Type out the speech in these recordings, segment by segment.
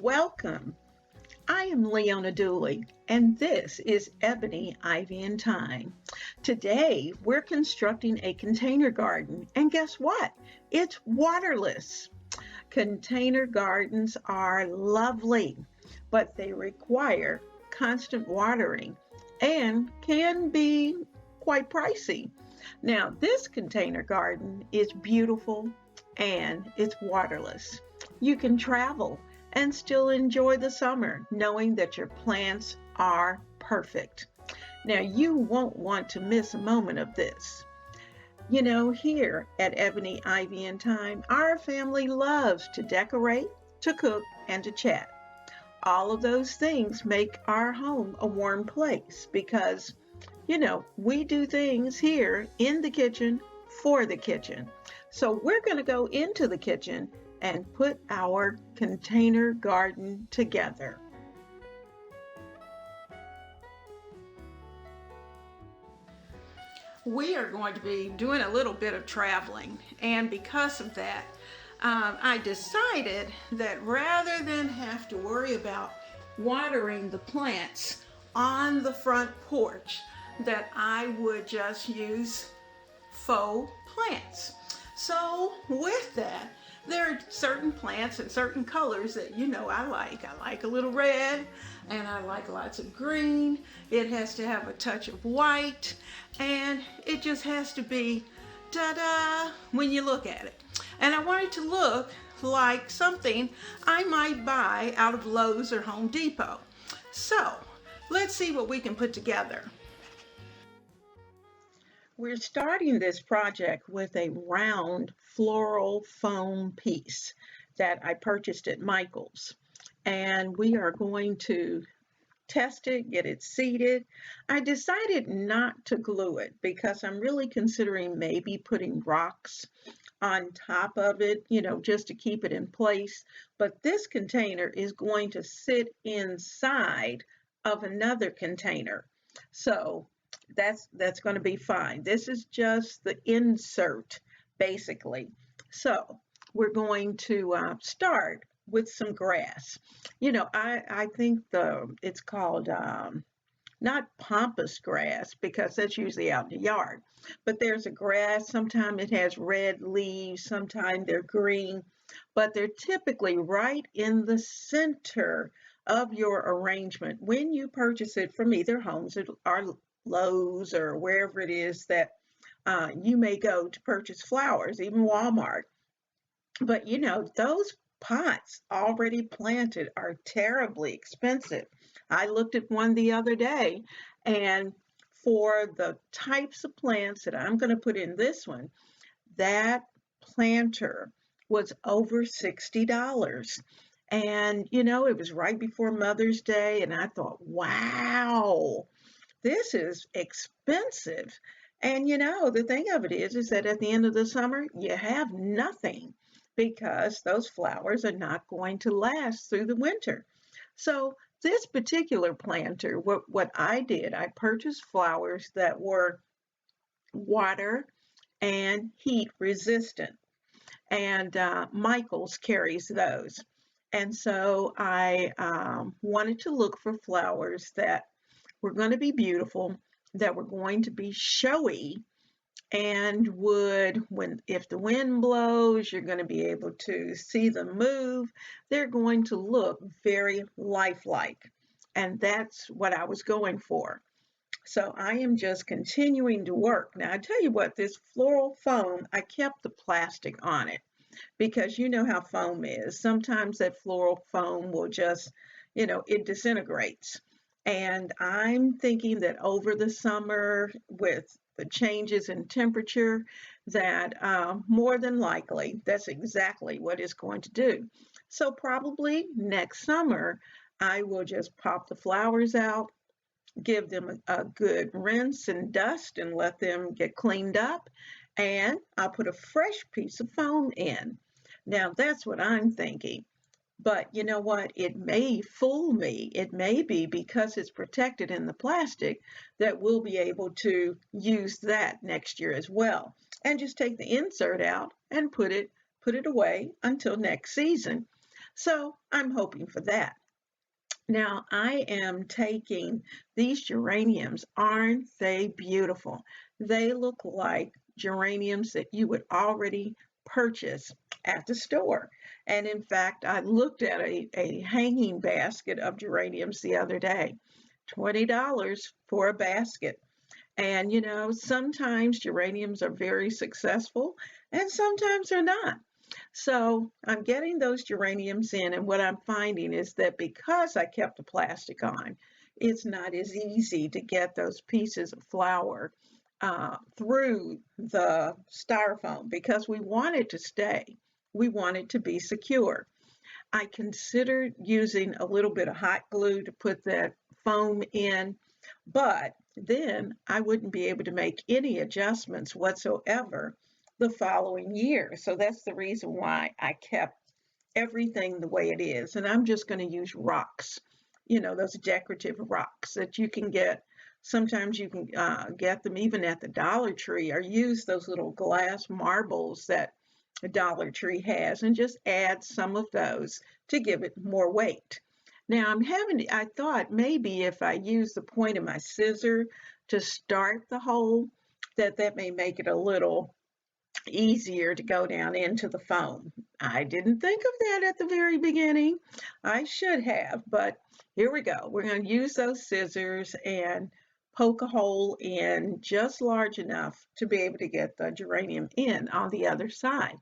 Welcome. I am Leona Dooley, and this is Ebony, Ivy, and Thyme. Today, we're constructing a container garden, and guess what? It's waterless. Container gardens are lovely, but they require constant watering and can be quite pricey. Now, this container garden is beautiful and it's waterless. You can travel and still enjoy the summer knowing that your plants are perfect. Now, you won't want to miss a moment of this. Here at Ebony, Ivy, and Thyme, our family loves to decorate, to cook, and to chat. All of those things make our home a warm place because, we do things here in the kitchen for the kitchen. So we're going to go into the kitchen and put our container garden together. We are going to be doing a little bit of traveling, and because of that, I decided that rather than have to worry about watering the plants on the front porch, that I would just use faux plants. So with that, there are certain plants and certain colors that I like. I like a little red and I like lots of green. It has to have a touch of white and it just has to be ta-da when you look at it. And I want it to look like something I might buy out of Lowe's or Home Depot. So let's see what we can put together. We're starting this project with a round floral foam piece that I purchased at Michael's. And we are going to test it, get it seated. I decided not to glue it because I'm really considering maybe putting rocks on top of it, just to keep it in place. But this container is going to sit inside of another container. So that's going to be fine. This is just the insert, basically. So we're going to start with some grass. I think it's called not pampas grass because that's usually out in the yard. But there's a grass, sometimes it has red leaves, sometimes they're green, but they're typically right in the center of your arrangement when you purchase it from either Homes or Lowe's or wherever it is that you may go to purchase flowers, even Walmart. But those pots already planted are terribly expensive. I looked at one the other day, and for the types of plants that I'm going to put in this one, that planter was over $60. And, it was right before Mother's Day, and I thought, wow, this is expensive. And the thing of it is that at the end of the summer, you have nothing because those flowers are not going to last through the winter. So this particular planter, what I did, I purchased flowers that were water and heat resistant. And Michael's carries those. And so I wanted to look for flowers that were going to be beautiful, that were going to be showy, and if the wind blows, you're going to be able to see them move. They're going to look very lifelike. And that's what I was going for. So I am just continuing to work. Now, I tell you what, this floral foam, I kept the plastic on it because you know how foam is. Sometimes that floral foam will just, it disintegrates. And I'm thinking that over the summer, with the changes in temperature, that more than likely, that's exactly what it's going to do. So probably next summer, I will just pop the flowers out, give them a good rinse and dust and let them get cleaned up. And I'll put a fresh piece of foam in. Now, that's what I'm thinking. But you know what? It may fool me. It may be because it's protected in the plastic that we'll be able to use that next year as well. And just take the insert out and put it away until next season. So I'm hoping for that. Now I am taking these geraniums. Aren't they beautiful? They look like geraniums that you would already purchase at the store. And in fact, I looked at a hanging basket of geraniums the other day. $20 for a basket. And sometimes geraniums are very successful and sometimes they're not. So I'm getting those geraniums in, and what I'm finding is that because I kept the plastic on, it's not as easy to get those pieces of flower through the styrofoam because we want it to stay. We want it to be secure. I considered using a little bit of hot glue to put that foam in, but then I wouldn't be able to make any adjustments whatsoever the following year. So that's the reason why I kept everything the way it is. And I'm just going to use rocks, those decorative rocks that you can get. Sometimes you can get them even at the Dollar Tree, or use those little glass marbles that the Dollar Tree has, and just add some of those to give it more weight. Now I thought maybe if I use the point of my scissor to start the hole, that may make it a little easier to go down into the foam. I didn't think of that at the very beginning. I should have, but here we go. We're going to use those scissors and poke a hole in just large enough to be able to get the geranium in on the other side.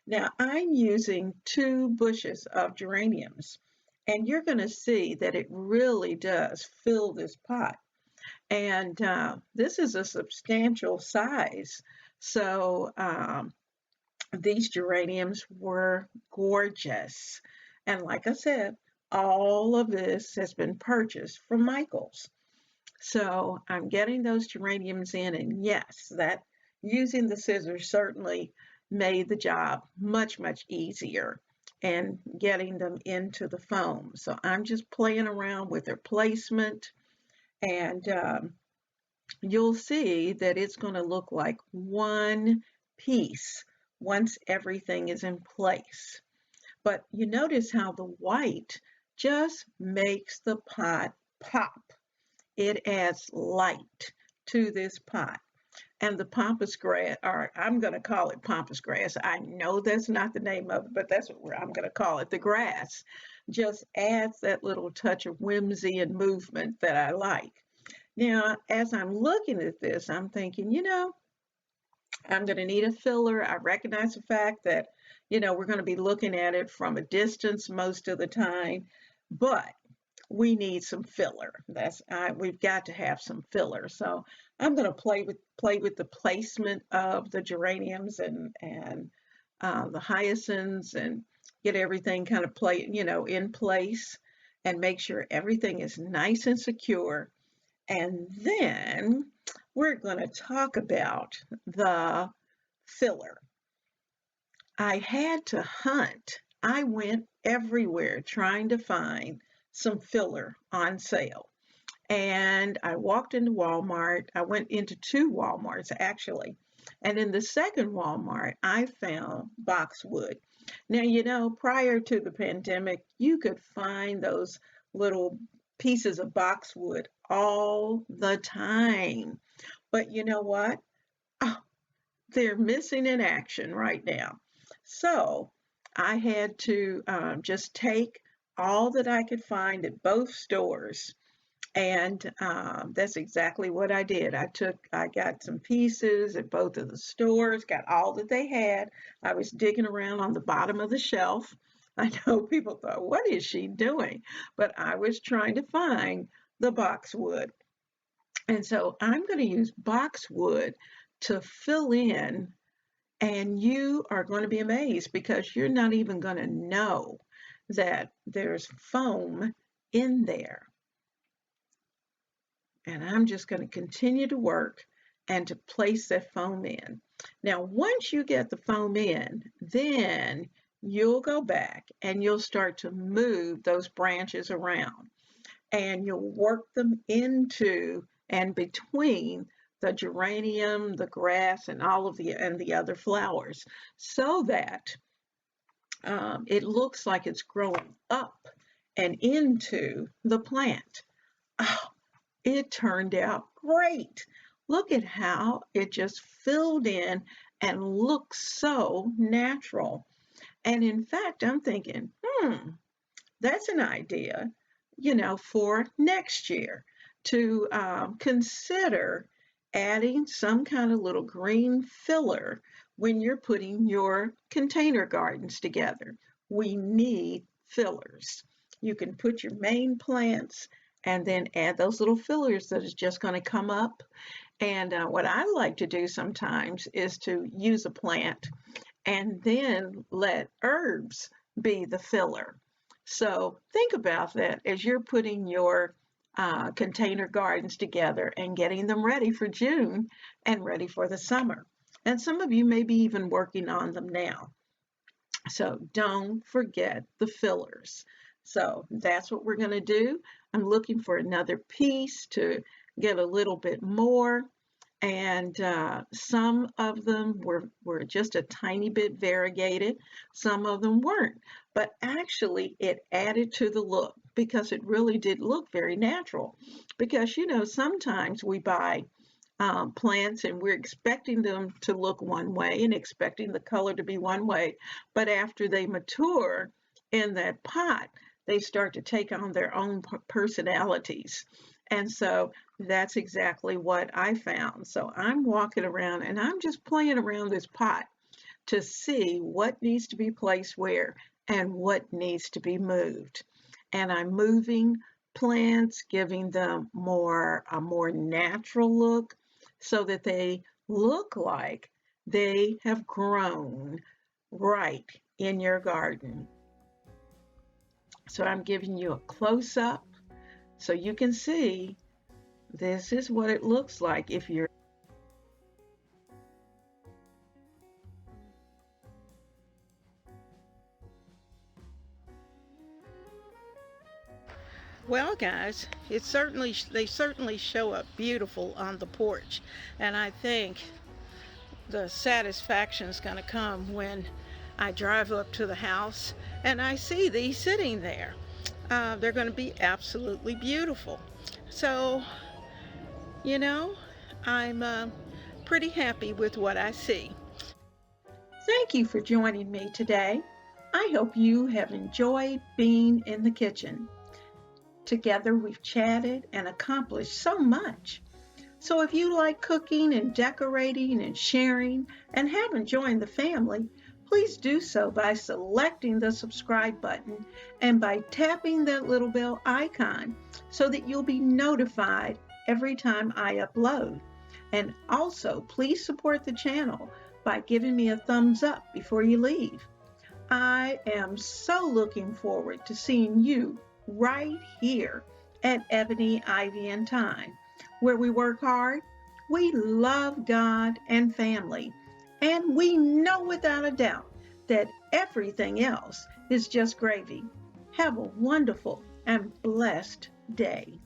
Now I'm using 2 bushes of geraniums, and you're going to see that it really does fill this pot. And this is a substantial size. So these geraniums were gorgeous. And like I said, all of this has been purchased from Michael's. So I'm getting those geraniums in, and yes, that using the scissors certainly made the job much, much easier and getting them into the foam. So I'm just playing around with their placement, and you'll see that it's going to look like one piece once everything is in place. But you notice how the white just makes the pot pop. It adds light to this pot. And the pampas grass, or I'm going to call it pampas grass. I know that's not the name of it, but that's what I'm going to call it. The grass just adds that little touch of whimsy and movement that I like. Now, as I'm looking at this, I'm thinking, I'm going to need a filler. I recognize the fact that, we're going to be looking at it from a distance most of the time, but we need some filler. We've got to have some filler. So I'm going to play with the placement of the geraniums and the hyacinths, and get everything kind of in place, and make sure everything is nice and secure. And then we're going to talk about the filler. I had to hunt. I went everywhere trying to find some filler on sale. And I walked into Walmart. I went into 2 Walmarts actually. And in the second Walmart, I found boxwood. Now, prior to the pandemic, you could find those little pieces of boxwood all the time. But you know what? Oh, they're missing in action right now. So I had to just take all that I could find at both stores, and that's exactly what I did. I got some pieces at both of the stores, got all that they had. I was digging around on the bottom of the shelf. I know people thought, what is she doing? But I was trying to find the boxwood. And so I'm going to use boxwood to fill in, and you are going to be amazed because you're not even going to know that there's foam in there. And I'm just going to continue to work and to place that foam in. Now, once you get the foam in, then you'll go back and you'll start to move those branches around, and you'll work them into and between the geranium, the grass, and all of the other flowers, so that it looks like it's growing up and into the plant. Oh, it turned out great. Look at how it just filled in and looks so natural. And in fact, I'm thinking, that's an idea, for next year to consider adding some kind of little green filler when you're putting your container gardens together. We need fillers. You can put your main plants and then add those little fillers that is just going to come up. And what I like to do sometimes is to use a plant and then let herbs be the filler. So think about that as you're putting your container gardens together and getting them ready for June and ready for the summer. And some of you may be even working on them now. So don't forget the fillers. So that's what we're going to do. I'm looking for another piece to get a little bit more. And some of them were just a tiny bit variegated. Some of them weren't. But actually, it added to the look because it really did look very natural. Because, sometimes we buy plants and we're expecting them to look one way and expecting the color to be one way. But after they mature in that pot, they start to take on their own personalities. And so that's exactly what I found. So I'm walking around and I'm just playing around this pot to see what needs to be placed where and what needs to be moved. And I'm moving plants, giving them a more natural look so that they look like they have grown right in your garden. So I'm giving you a close up so you can see this is what it looks like if you're. Well, guys, they certainly show up beautiful on the porch, and I think the satisfaction is going to come when I drive up to the house and I see these sitting there. They're going to be absolutely beautiful. So, you know, I'm pretty happy with what I see. Thank you for joining me today. I hope you have enjoyed being in the kitchen. Together we've chatted and accomplished so much. So if you like cooking and decorating and sharing and haven't joined the family, please do so by selecting the subscribe button and by tapping that little bell icon so that you'll be notified every time I upload. And also, please support the channel by giving me a thumbs up before you leave. I am so looking forward to seeing you right here at Ebony, Ivy, and Thyme, where we work hard, we love God and family, and we know without a doubt that everything else is just gravy. Have a wonderful and blessed day.